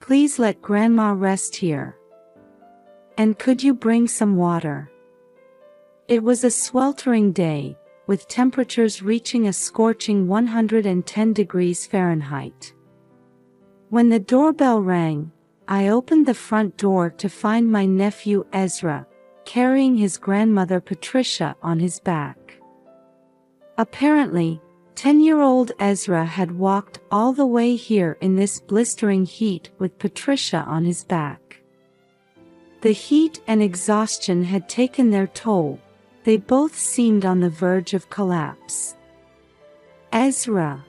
Please let Grandma rest here. And could you bring some water? It was a sweltering day, with temperatures reaching a scorching 110 degrees Fahrenheit. When the doorbell rang, I opened the front door to find my nephew Ezra, carrying his grandmother Patricia on his back. Apparently, 10-year-old Ezra had walked all the way here in this blistering heat with Patricia on his back. The heat and exhaustion had taken their toll. They both seemed on the verge of collapse. Ezra.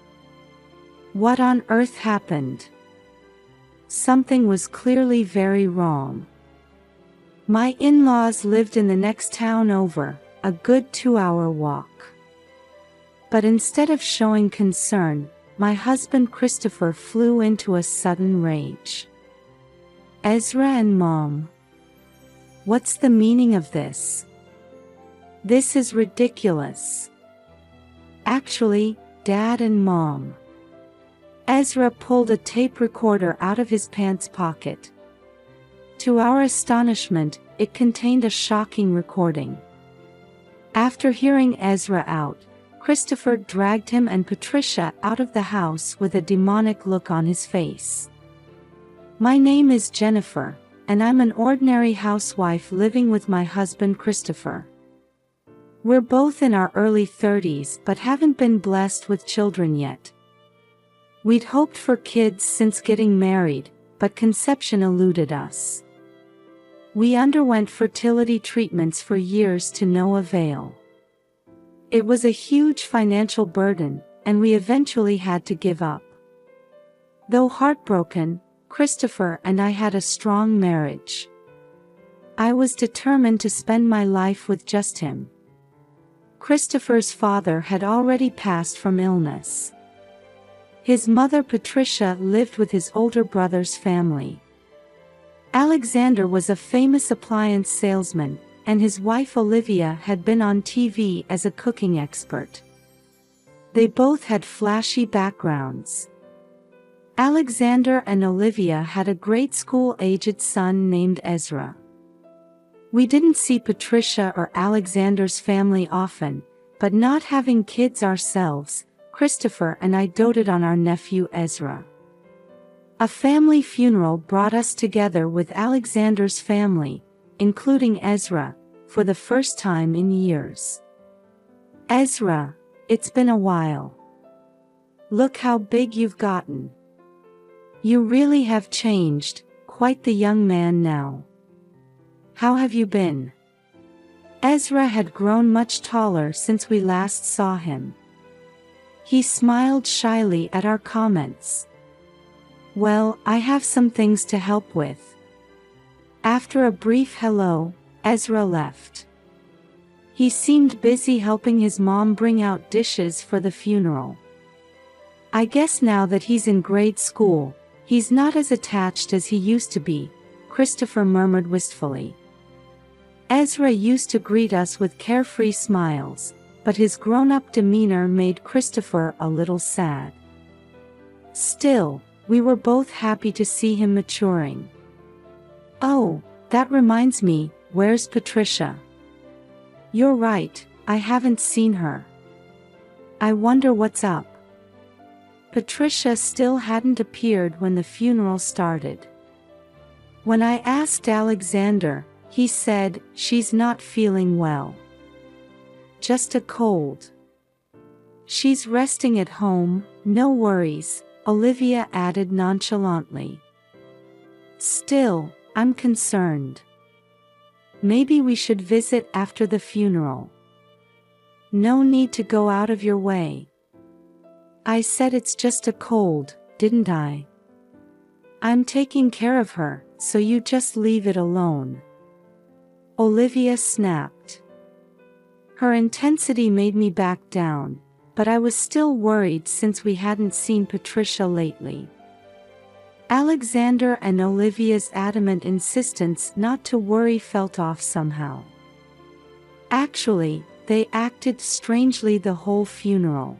What on earth happened? Something was clearly very wrong. My in-laws lived in the next town over, a good 2-hour walk. But instead of showing concern, my husband Christopher flew into a sudden rage. Ezra and Mom. What's the meaning of this? This is ridiculous. Actually, Dad and Mom. Ezra pulled a tape recorder out of his pants pocket. To our astonishment, it contained a shocking recording. After hearing Ezra out, Christopher dragged him and Patricia out of the house with a demonic look on his face. My name is Jennifer, and I'm an ordinary housewife living with my husband Christopher. We're both in our early 30s but haven't been blessed with children yet. We'd hoped for kids since getting married, but conception eluded us. We underwent fertility treatments for years to no avail. It was a huge financial burden, and we eventually had to give up. Though heartbroken, Christopher and I had a strong marriage. I was determined to spend my life with just him. Christopher's father had already passed from illness. His mother Patricia lived with his older brother's family. Alexander was a famous appliance salesman, and his wife Olivia had been on TV as a cooking expert. They both had flashy backgrounds. Alexander and Olivia had a grade school-aged son named Ezra. We didn't see Patricia or Alexander's family often, but not having kids ourselves, Christopher and I doted on our nephew Ezra. A family funeral brought us together with Alexander's family, including Ezra, for the first time in years. Ezra, it's been a while. Look how big you've gotten. You really have changed, quite the young man now. How have you been? Ezra had grown much taller since we last saw him. He smiled shyly at our comments. Well, I have some things to help with. After a brief hello, Ezra left. He seemed busy helping his mom bring out dishes for the funeral. I guess now that he's in grade school, he's not as attached as he used to be, Christopher murmured wistfully. Ezra used to greet us with carefree smiles, but his grown-up demeanor made Christopher a little sad. Still, we were both happy to see him maturing. Oh, that reminds me, where's Patricia? You're right, I haven't seen her. I wonder what's up. Patricia still hadn't appeared when the funeral started. When I asked Alexander, he said, she's not feeling well. Just a cold. She's resting at home, no worries, Olivia added nonchalantly. Still, I'm concerned. Maybe we should visit after the funeral. No need to go out of your way. I said it's just a cold, didn't I? I'm taking care of her, so you just leave it alone. Olivia snapped. Her intensity made me back down, but I was still worried since we hadn't seen Patricia lately. Alexander and Olivia's adamant insistence not to worry felt off somehow. Actually, they acted strangely the whole funeral.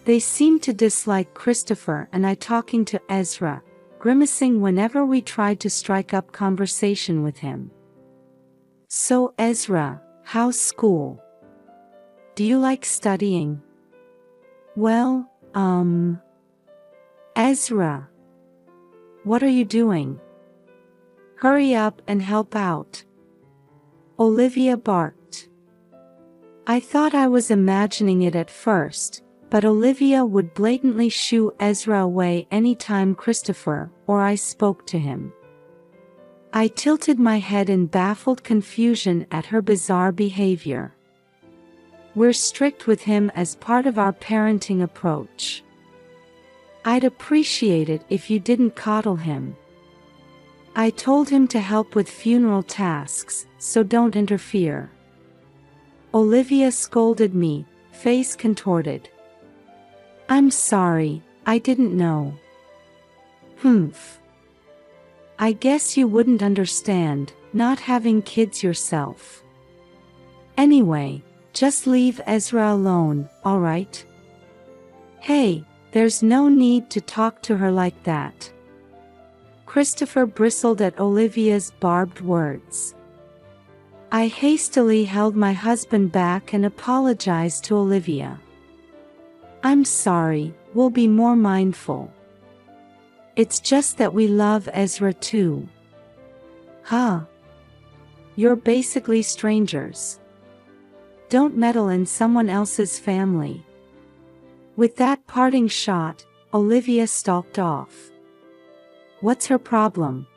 They seemed to dislike Christopher and I talking to Ezra, grimacing whenever we tried to strike up conversation with him. "So Ezra, how's school? Do you like studying?" "Well, Ezra. What are you doing? Hurry up and help out," Olivia barked. I thought I was imagining it at first, but Olivia would blatantly shoo Ezra away anytime Christopher or I spoke to him. I tilted my head in baffled confusion at her bizarre behavior. "We're strict with him as part of our parenting approach. I'd appreciate it if you didn't coddle him. I told him to help with funeral tasks, so don't interfere," Olivia scolded me, face contorted. "I'm sorry, I didn't know." "Humph. I guess you wouldn't understand, not having kids yourself. Anyway, just leave Ezra alone, alright? Hey, there's no need to talk to her like that." Christopher bristled at Olivia's barbed words. I hastily held my husband back and apologized to Olivia. "I'm sorry, we'll be more mindful. It's just that we love Ezra too." "Huh? You're basically strangers. Don't meddle in someone else's family." With that parting shot, Olivia stalked off. What's her problem?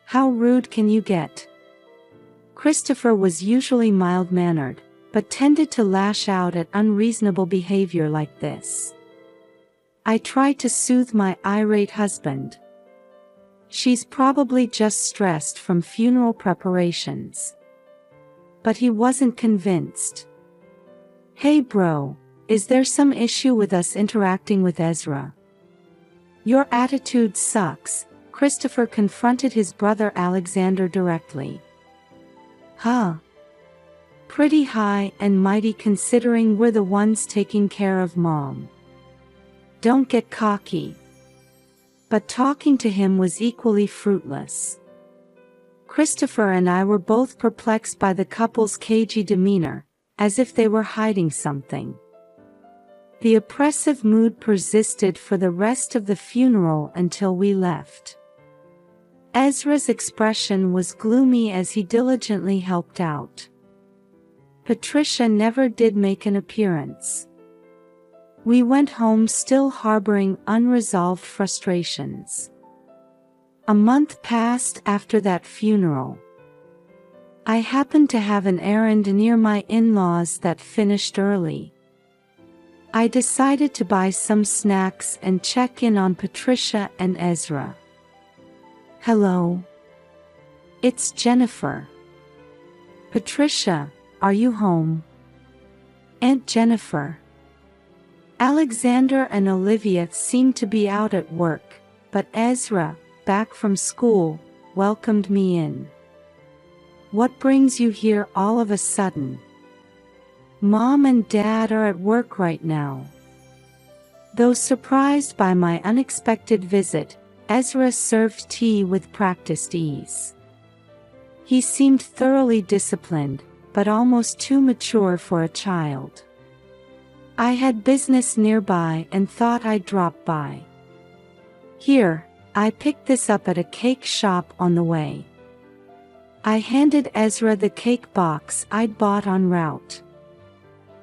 How rude can you get? Christopher was usually mild-mannered, but tended to lash out at unreasonable behavior like this. I tried to soothe my irate husband. "She's probably just stressed from funeral preparations." But he wasn't convinced. "Hey bro, is there some issue with us interacting with Ezra?" "Your attitude sucks," Christopher confronted his brother Alexander directly. "Huh? Pretty high and mighty considering we're the ones taking care of Mom. Don't get cocky." But talking to him was equally fruitless. Christopher and I were both perplexed by the couple's cagey demeanor, as if they were hiding something. The oppressive mood persisted for the rest of the funeral until we left. Ezra's expression was gloomy as he diligently helped out. Patricia never did make an appearance. We went home still harboring unresolved frustrations. A month passed after that funeral. I happened to have an errand near my in-laws that finished early. I decided to buy some snacks and check in on Patricia and Ezra. "Hello. It's Jennifer." "Patricia, are you home?" "Aunt Jennifer." Alexander and Olivia seemed to be out at work, but Ezra, back from school, welcomed me in. "What brings you here all of a sudden?" "Mom and Dad are at work right now." Though surprised by my unexpected visit, Ezra served tea with practiced ease. He seemed thoroughly disciplined, but almost too mature for a child. I had business nearby and thought I'd drop by. "Here, I picked this up at a cake shop on the way." I handed Ezra the cake box I'd bought en route.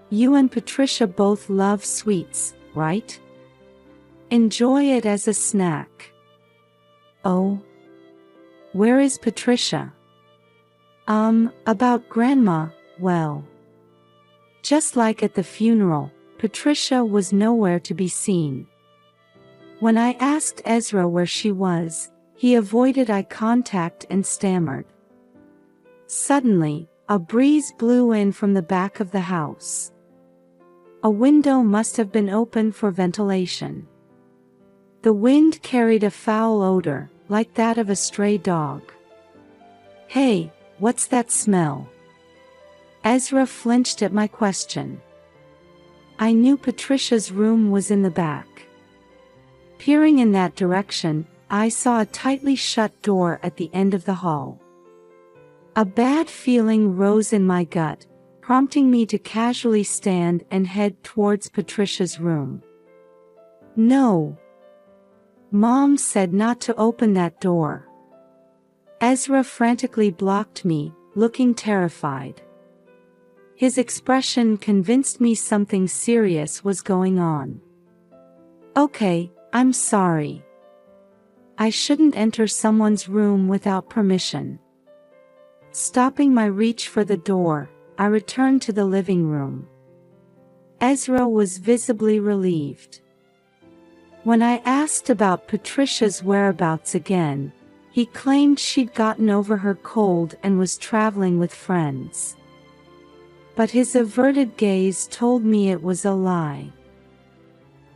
"You and Patricia both love sweets, right? Enjoy it as a snack." "Oh? Where is Patricia?" About Grandma, well. Just like at the funeral, Patricia was nowhere to be seen. When I asked Ezra where she was, he avoided eye contact and stammered. Suddenly, a breeze blew in from the back of the house. A window must have been open for ventilation. The wind carried a foul odor, like that of a stray dog. "Hey, what's that smell?" Ezra flinched at my question. I knew Patricia's room was in the back. Peering in that direction, I saw a tightly shut door at the end of the hall. A bad feeling rose in my gut, prompting me to casually stand and head towards Patricia's room. No. Mom said not to open that door. Ezra frantically blocked me, looking terrified. His expression convinced me something serious was going on. Okay, I'm sorry. I shouldn't enter someone's room without permission. Stopping my reach for the door, I returned to the living room. Ezra was visibly relieved. When I asked about Patricia's whereabouts again, he claimed she'd gotten over her cold and was traveling with friends. But his averted gaze told me it was a lie.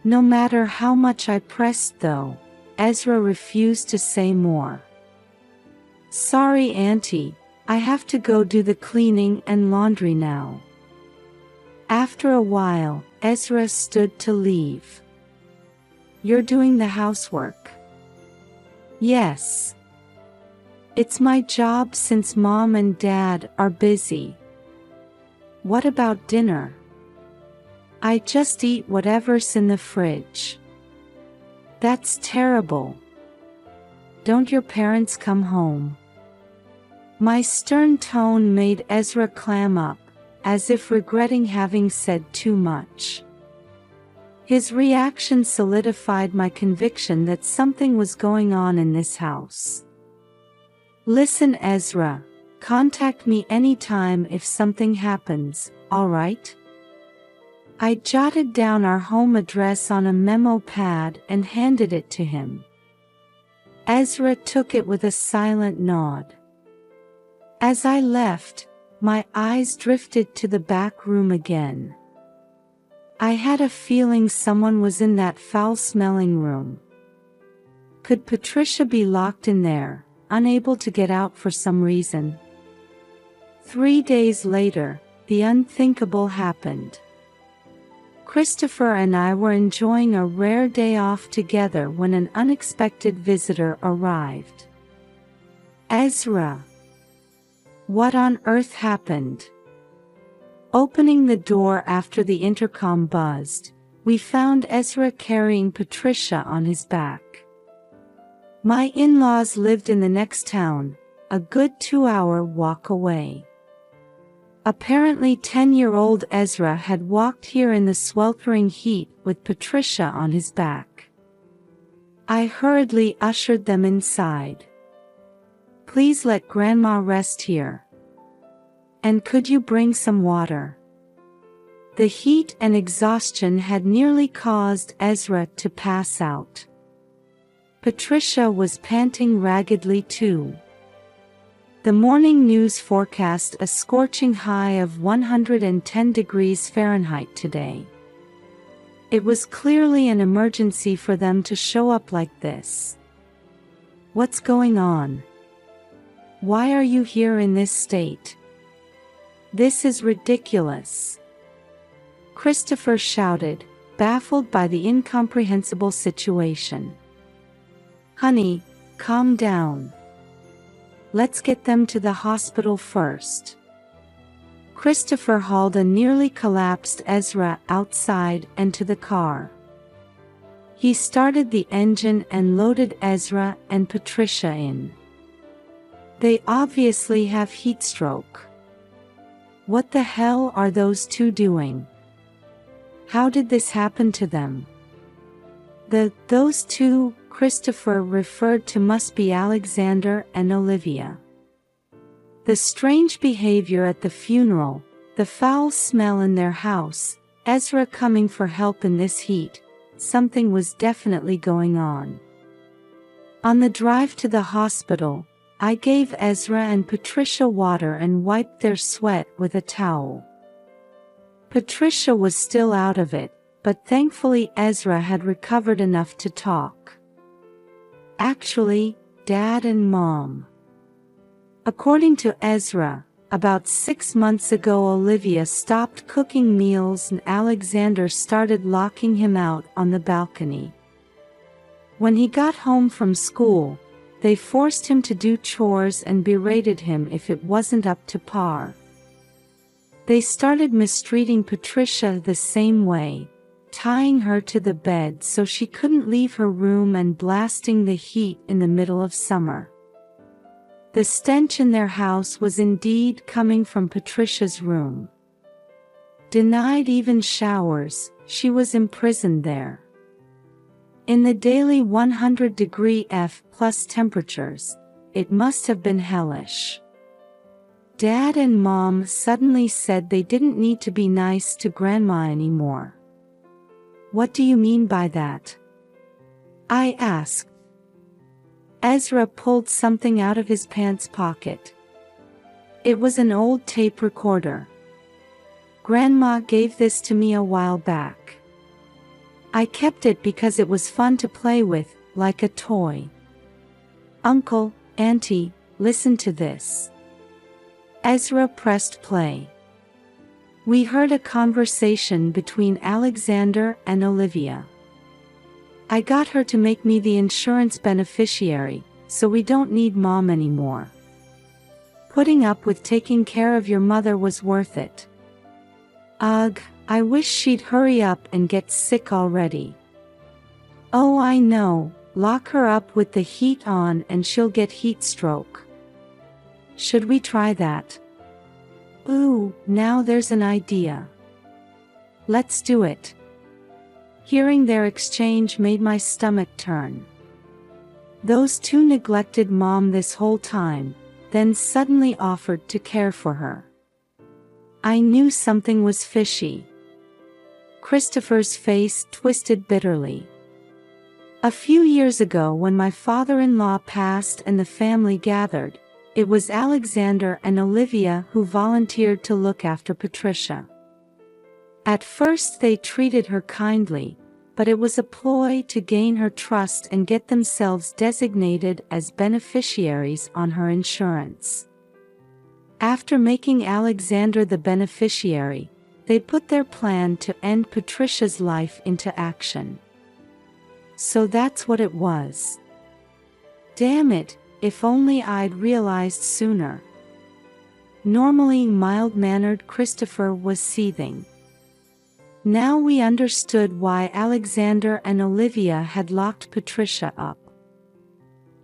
No matter how much I pressed though, Ezra refused to say more. Sorry, Auntie, I have to go do the cleaning and laundry now. After a while, Ezra stood to leave. You're doing the housework? Yes. It's my job since Mom and Dad are busy. What about dinner? I just eat whatever's in the fridge. That's terrible. Don't your parents come home? My stern tone made Ezra clam up, as if regretting having said too much. His reaction solidified my conviction that something was going on in this house. Listen, Ezra, contact me anytime if something happens, all right? I jotted down our home address on a memo pad and handed it to him. Ezra took it with a silent nod. As I left, my eyes drifted to the back room again. I had a feeling someone was in that foul-smelling room. Could Patricia be locked in there, unable to get out for some reason? 3 days later, the unthinkable happened. Christopher and I were enjoying a rare day off together when an unexpected visitor arrived. Ezra. What on earth happened? Opening the door after the intercom buzzed, we found Ezra carrying Patricia on his back. My in-laws lived in the next town, a good 2-hour walk away. Apparently 10-year-old Ezra had walked here in the sweltering heat with Patricia on his back. I hurriedly ushered them inside. Please let Grandma rest here. And could you bring some water? The heat and exhaustion had nearly caused Ezra to pass out. Patricia was panting raggedly too. The morning news forecast a scorching high of 110 degrees Fahrenheit today. It was clearly an emergency for them to show up like this. What's going on? Why are you here in this state? This is ridiculous. Christopher shouted, baffled by the incomprehensible situation. Honey, calm down. Let's get them to the hospital first. Christopher hauled a nearly collapsed Ezra outside and to the car. He started the engine and loaded Ezra and Patricia in. They obviously have heat stroke. What the hell are those two doing? How did this happen to them? Those two, Christopher referred to, must be Alexander and Olivia. The strange behavior at the funeral, the foul smell in their house, Ezra coming for help in this heat, something was definitely going on. On the drive to the hospital, I gave Ezra and Patricia water and wiped their sweat with a towel. Patricia was still out of it, but thankfully Ezra had recovered enough to talk. Actually, Dad and Mom. According to Ezra, about 6 months ago Olivia stopped cooking meals and Alexander started locking him out on the balcony. When he got home from school, they forced him to do chores and berated him if it wasn't up to par. They started mistreating Patricia the same way, tying her to the bed so she couldn't leave her room and blasting the heat in the middle of summer. The stench in their house was indeed coming from Patricia's room. Denied even showers, she was imprisoned there. In the daily 100-degree F+ temperatures, it must have been hellish. Dad and Mom suddenly said they didn't need to be nice to Grandma anymore. "What do you mean by that?" I asked. Ezra pulled something out of his pants pocket. It was an old tape recorder. "Grandma gave this to me a while back. I kept it because it was fun to play with, like a toy. Uncle, Auntie, listen to this." Ezra pressed play. We heard a conversation between Alexander and Olivia. "I got her to make me the insurance beneficiary, so we don't need Mom anymore. Putting up with taking care of your mother was worth it. Ugh, I wish she'd hurry up and get sick already." "Oh, I know, lock her up with the heat on and she'll get heat stroke." "Should we try that?" "Ooh, now there's an idea. Let's do it." Hearing their exchange made my stomach turn. Those two neglected Mom this whole time, then suddenly offered to care for her. I knew something was fishy. Christopher's face twisted bitterly. A few years ago when my father-in-law passed and the family gathered, it was Alexander and Olivia who volunteered to look after Patricia. At first they treated her kindly, but it was a ploy to gain her trust and get themselves designated as beneficiaries on her insurance. After making Alexander the beneficiary, they put their plan to end Patricia's life into action. So that's what it was. Damn it, if only I'd realized sooner. Normally mild-mannered Christopher was seething. Now we understood why Alexander and Olivia had locked Patricia up.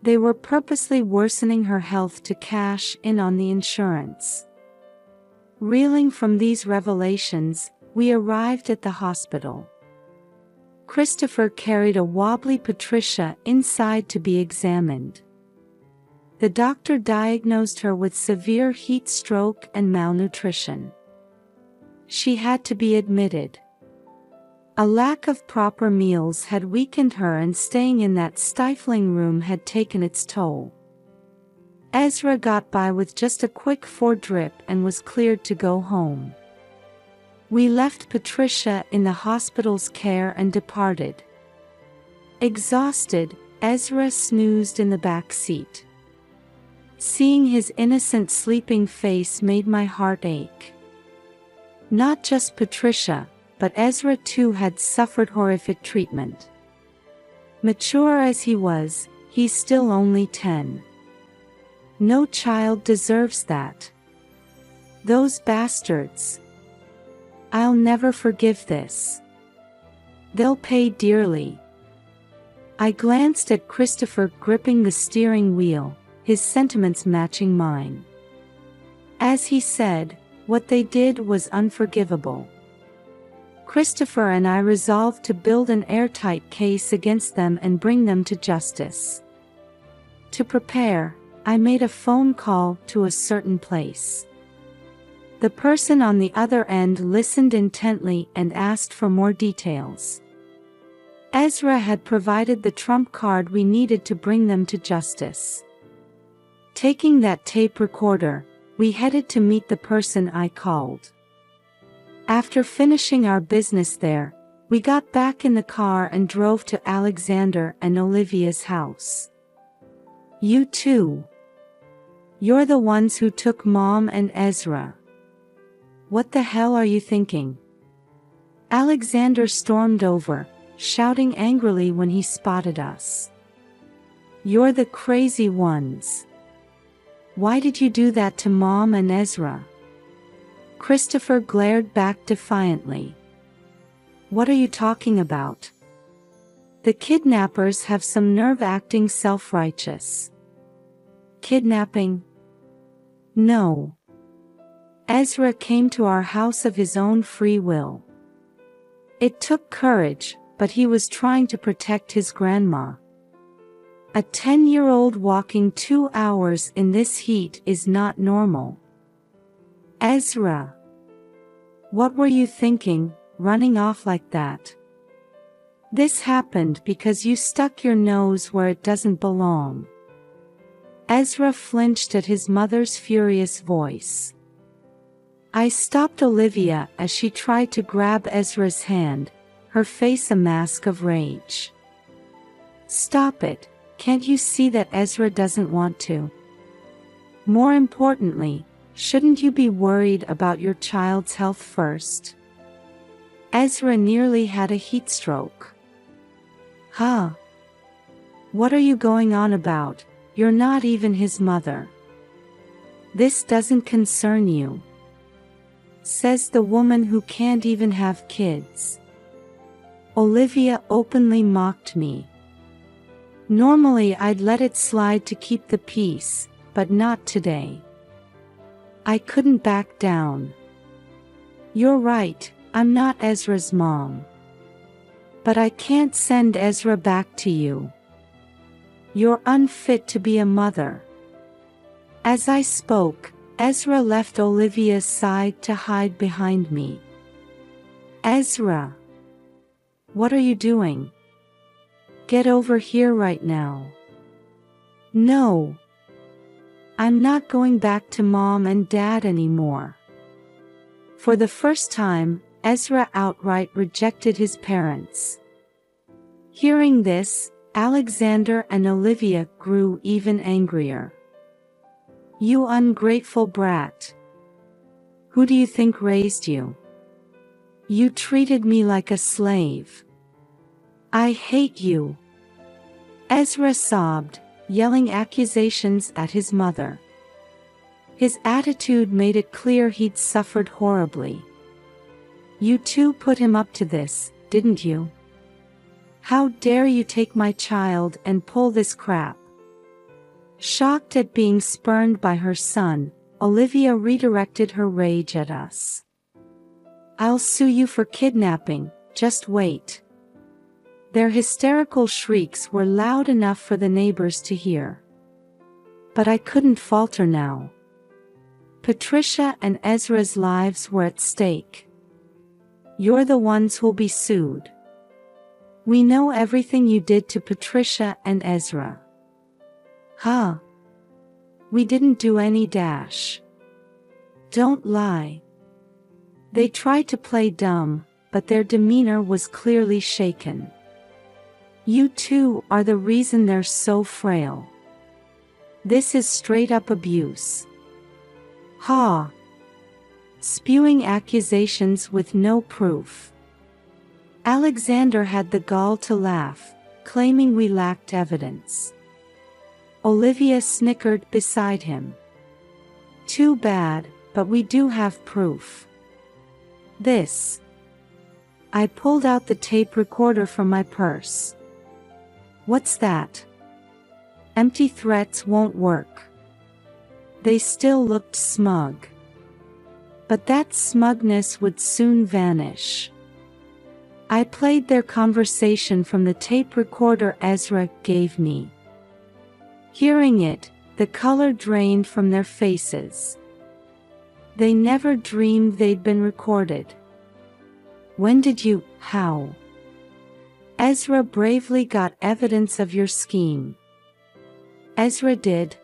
They were purposely worsening her health to cash in on the insurance. Reeling from these revelations, we arrived at the hospital. Christopher carried a wobbly Patricia inside to be examined. The doctor diagnosed her with severe heat stroke and malnutrition. She had to be admitted. A lack of proper meals had weakened her and staying in that stifling room had taken its toll. Ezra got by with just a quick 4-drip and was cleared to go home. We left Patricia in the hospital's care and departed. Exhausted, Ezra snoozed in the back seat. Seeing his innocent sleeping face made my heart ache. Not just Patricia, but Ezra too had suffered horrific treatment. Mature as he was, he's still only 10. No child deserves that. Those bastards. I'll never forgive this. They'll pay dearly. I glanced at Christopher gripping the steering wheel, his sentiments matching mine. As he said, what they did was unforgivable. Christopher and I resolved to build an airtight case against them and bring them to justice. To prepare, I made a phone call to a certain place. The person on the other end listened intently and asked for more details. Ezra had provided the trump card we needed to bring them to justice. Taking that tape recorder, we headed to meet the person I called. After finishing our business there, we got back in the car and drove to Alexander and Olivia's house. You too. You're the ones who took Mom and Ezra. What the hell are you thinking? Alexander stormed over, shouting angrily when he spotted us. "You're the crazy ones. Why did you do that to Mom and Ezra?" Christopher glared back defiantly. "What are you talking about? The kidnappers have some nerve acting self-righteous." "Kidnapping? No. Ezra came to our house of his own free will. It took courage, but he was trying to protect his grandma. A 10-year-old walking 2 hours in this heat is not normal." "Ezra, what were you thinking, running off like that? This happened because you stuck your nose where it doesn't belong." Ezra flinched at his mother's furious voice. I stopped Olivia as she tried to grab Ezra's hand, her face a mask of rage. "Stop it, can't you see that Ezra doesn't want to? More importantly, shouldn't you be worried about your child's health first?" Ezra nearly had a heat stroke. "Huh? What are you going on about? You're not even his mother. This doesn't concern you," says the woman who can't even have kids. Olivia openly mocked me. Normally I'd let it slide to keep the peace, but not today. I couldn't back down. "You're right, I'm not Ezra's mom. But I can't send Ezra back to you. You're unfit to be a mother." As I spoke, Ezra left Olivia's side to hide behind me. "Ezra, what are you doing? Get over here right now." "No. I'm not going back to Mom and Dad anymore." For the first time, Ezra outright rejected his parents. Hearing this, Alexander and Olivia grew even angrier. "You ungrateful brat. Who do you think raised you? You treated me like a slave. I hate you." Ezra sobbed, yelling accusations at his mother. His attitude made it clear he'd suffered horribly. "You two put him up to this, didn't you? How dare you take my child and pull this crap?" Shocked at being spurned by her son, Olivia redirected her rage at us. "I'll sue you for kidnapping, just wait." Their hysterical shrieks were loud enough for the neighbors to hear. But I couldn't falter now. Patricia and Ezra's lives were at stake. "You're the ones who'll be sued. We know everything you did to Patricia and Ezra." "Huh? We didn't do any dash. Don't lie." They tried to play dumb, but their demeanor was clearly shaken. "You two are the reason they're so frail. This is straight-up abuse." "Ha!" Spewing accusations with no proof. Alexander had the gall to laugh, claiming we lacked evidence. Olivia snickered beside him. "Too bad, but we do have proof. This." I pulled out the tape recorder from my purse. "What's that?" Empty threats won't work. They still looked smug. But that smugness would soon vanish. I played their conversation from the tape recorder Ezra gave me. Hearing it, the color drained from their faces. They never dreamed they'd been recorded. "When did you, how?" "Ezra bravely got evidence of your scheme." "Ezra did?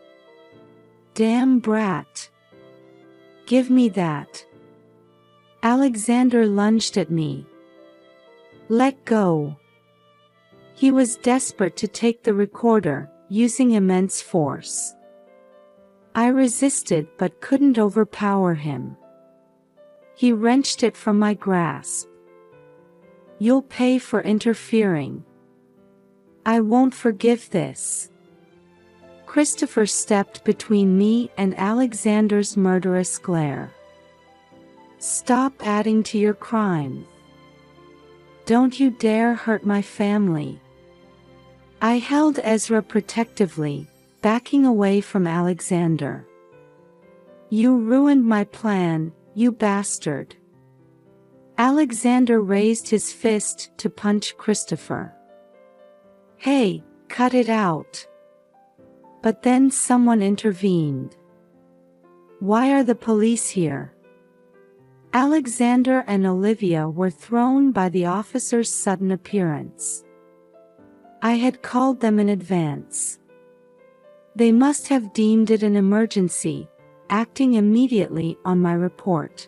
Damn brat. Give me that." Alexander lunged at me. "Let go." He was desperate to take the recorder, using immense force. I resisted but couldn't overpower him. He wrenched it from my grasp. You'll pay for interfering. I won't forgive this. Christopher stepped between me and Alexander's murderous glare. Stop adding to your crime. Don't you dare hurt my family. I held Ezra protectively, backing away from Alexander. You ruined my plan, you bastard. Alexander raised his fist to punch Christopher. Hey, cut it out. But then someone intervened. Why are the police here? Alexander and Olivia were thrown by the officer's sudden appearance. I had called them in advance. They must have deemed it an emergency, acting immediately on my report.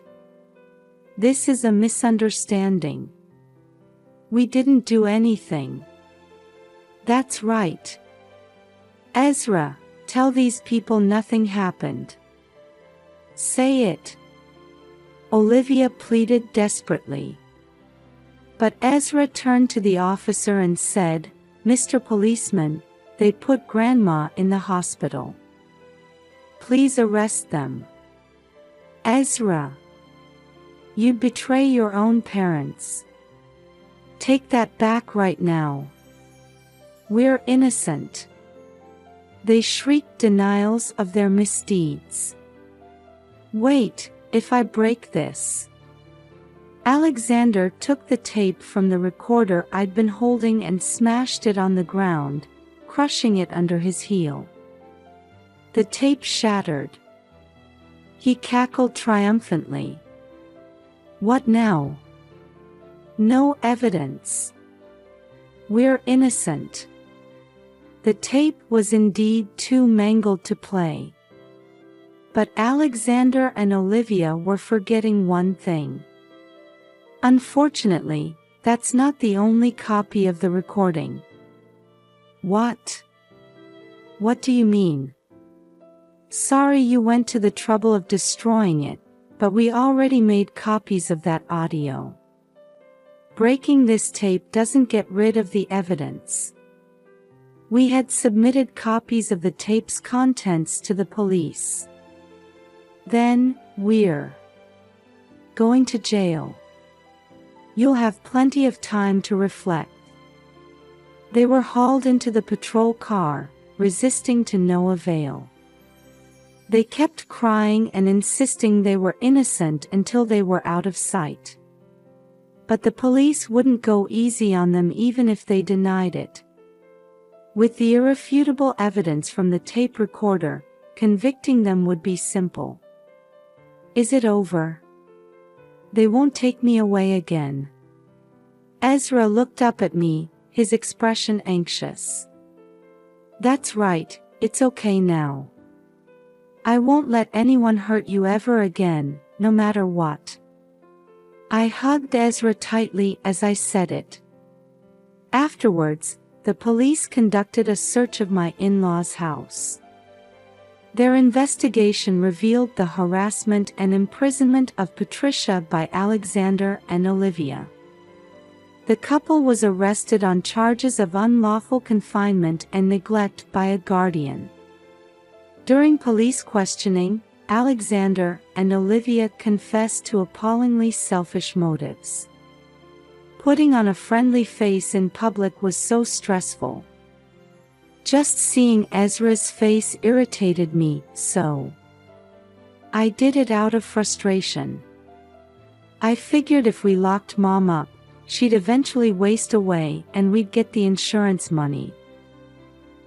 This is a misunderstanding. We didn't do anything. That's right. Ezra, tell these people nothing happened. Say it. Olivia pleaded desperately. But Ezra turned to the officer and said, Mr. Policeman, they put Grandma in the hospital. Please arrest them. Ezra. You betray your own parents. Take that back right now. We're innocent. They shrieked denials of their misdeeds. Wait, if I break this. Alexander took the tape from the recorder I'd been holding and smashed it on the ground, crushing it under his heel. The tape shattered. He cackled triumphantly. What now? No evidence. We're innocent. The tape was indeed too mangled to play. But Alexander and Olivia were forgetting one thing. Unfortunately, that's not the only copy of the recording. What? What do you mean? Sorry you went to the trouble of destroying it, but we already made copies of that audio. Breaking this tape doesn't get rid of the evidence. We had submitted copies of the tape's contents to the police. Then, we're going to jail. You'll have plenty of time to reflect. They were hauled into the patrol car, resisting to no avail. They kept crying and insisting they were innocent until they were out of sight. But the police wouldn't go easy on them even if they denied it. With the irrefutable evidence from the tape recorder, convicting them would be simple. Is it over? They won't take me away again. Ezra looked up at me, his expression anxious. That's right, it's okay now. I won't let anyone hurt you ever again, no matter what. I hugged Ezra tightly as I said it. Afterwards, the police conducted a search of my in-laws' house. Their investigation revealed the harassment and imprisonment of Patricia by Alexander and Olivia. The couple was arrested on charges of unlawful confinement and neglect by a guardian. During police questioning, Alexander and Olivia confessed to appallingly selfish motives. Putting on a friendly face in public was so stressful. Just seeing Ezra's face irritated me so. I did it out of frustration. I figured if we locked Mom up, she'd eventually waste away and we'd get the insurance money.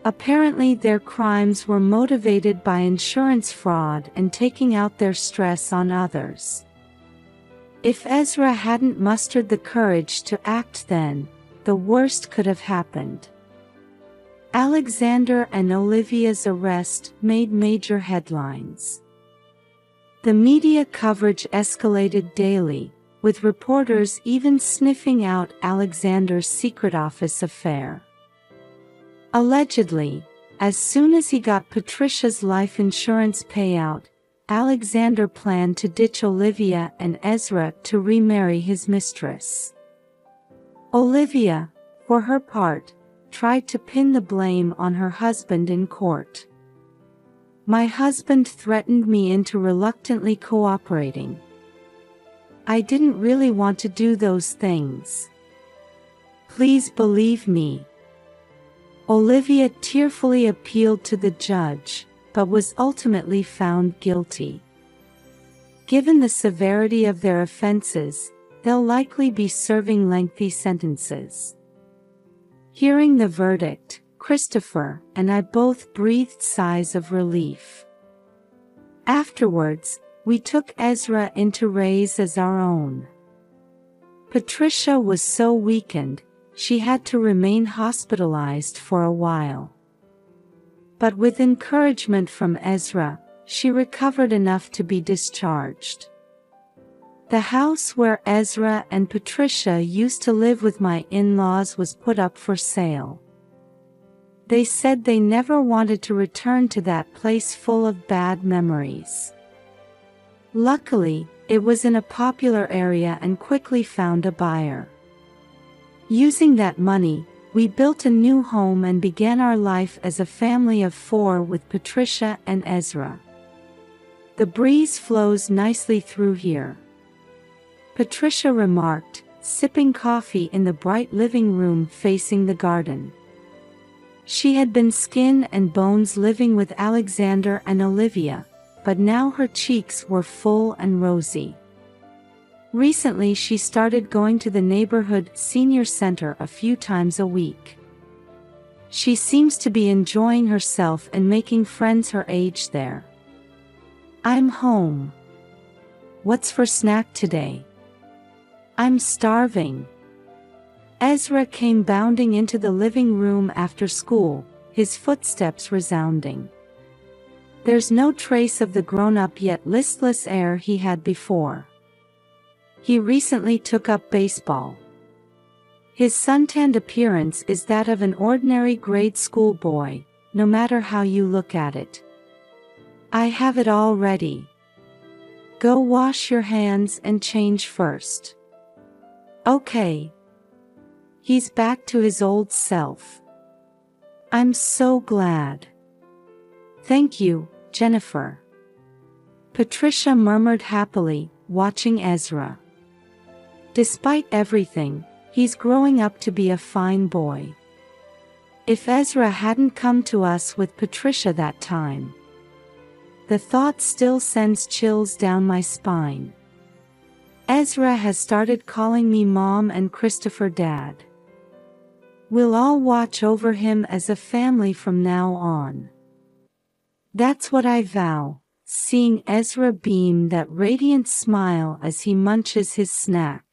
Apparently their crimes were motivated by insurance fraud and taking out their stress on others. If Ezra hadn't mustered the courage to act then, the worst could have happened. Alexander and Olivia's arrest made major headlines. The media coverage escalated daily, with reporters even sniffing out Alexander's secret office affair. Allegedly, as soon as he got Patricia's life insurance payout, Alexander planned to ditch Olivia and Ezra to remarry his mistress. Olivia, for her part, tried to pin the blame on her husband in court. My husband threatened me into reluctantly cooperating. I didn't really want to do those things. Please believe me. Olivia tearfully appealed to the judge, but was ultimately found guilty. Given the severity of their offenses, they'll likely be serving lengthy sentences. Hearing the verdict, Christopher and I both breathed sighs of relief. Afterwards, we took Ezra in to raise as our own. Patricia was so weakened, she had to remain hospitalized for a while. But with encouragement from Ezra, she recovered enough to be discharged. The house where Ezra and Patricia used to live with my in-laws was put up for sale. They said they never wanted to return to that place full of bad memories. Luckily, it was in a popular area and quickly found a buyer. Using that money, we built a new home and began our life as a family of 4 with Patricia and Ezra. The breeze flows nicely through here, Patricia remarked, sipping coffee in the bright living room facing the garden. She had been skin and bones living with Alexander and Olivia, but now her cheeks were full and rosy. Recently she started going to the neighborhood senior center a few times a week. She seems to be enjoying herself and making friends her age there. I'm home. What's for snack today? I'm starving. Ezra came bounding into the living room after school, his footsteps resounding. There's no trace of the grown-up yet listless air he had before. He recently took up baseball. His suntanned appearance is that of an ordinary grade school boy, no matter how you look at it. I have it all ready. Go wash your hands and change first. Okay. He's back to his old self. I'm so glad. Thank you, Jennifer. Patricia murmured happily, watching Ezra. Despite everything, he's growing up to be a fine boy. If Ezra hadn't come to us with Patricia that time. The thought still sends chills down my spine. Ezra has started calling me Mom and Christopher Dad. We'll all watch over him as a family from now on. That's what I vow, seeing Ezra beam that radiant smile as he munches his snack.